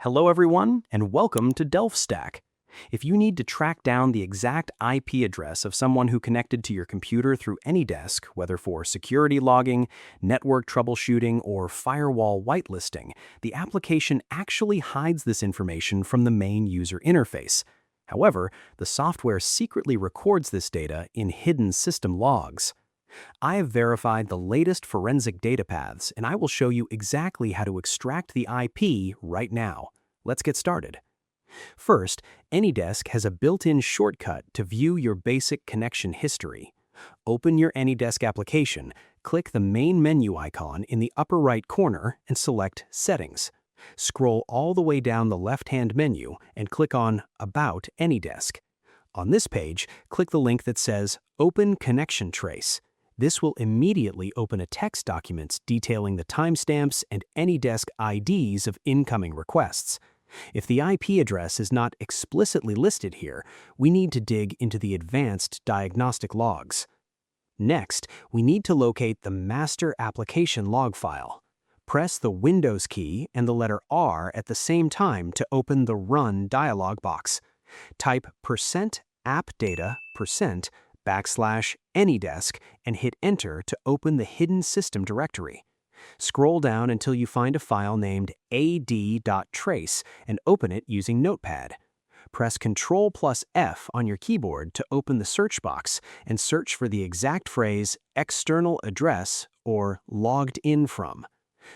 Hello everyone, and welcome to DelftStack. If you need to track down the exact IP address of someone who connected to your computer through AnyDesk, whether for security logging, network troubleshooting, or firewall whitelisting, the application actually hides this information from the main user interface. However, the software secretly records this data in hidden system logs. I have verified the latest forensic data paths, and I will show you exactly how to extract the IP right now. Let's get started. First, AnyDesk has a built-in shortcut to view your basic connection history. Open your AnyDesk application, click the main menu icon in the upper right corner, and select Settings. Scroll all the way down the left-hand menu and click on About AnyDesk. On this page, click the link that says Open Connection Trace. This will immediately open a text document detailing the timestamps and AnyDesk IDs of incoming requests. If the IP address is not explicitly listed here, we need to dig into the advanced diagnostic logs. Next, we need to locate the master application log file. Press the Windows key and the letter R at the same time to open the Run Dialog Box. Type %appdata %anydesk and hit Enter to open the hidden system directory. Scroll down until you find a file named AD.trace and open it using Notepad. Press Ctrl+F on your keyboard to open the search box and search for the exact phrase external address or logged in from.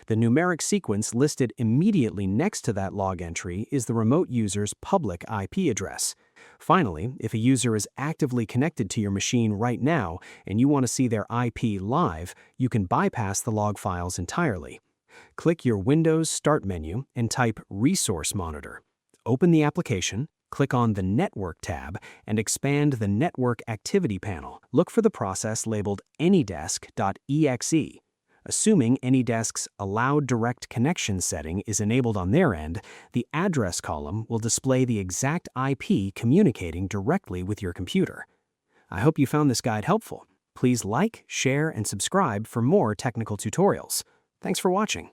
The numeric sequence listed immediately next to that log entry is the remote user's public IP address. Finally, if a user is actively connected to your machine right now and you want to see their IP live, you can bypass the log files entirely. Click your Windows Start menu and type Resource Monitor. Open the application, click on the Network tab, and expand the Network Activity panel. Look for the process labeled anydesk.exe. Assuming AnyDesk's Allowed Direct Connection setting is enabled on their end, the address column will display the exact IP communicating directly with your computer. I hope you found this guide helpful. Please like, share, and subscribe for more technical tutorials. Thanks for watching.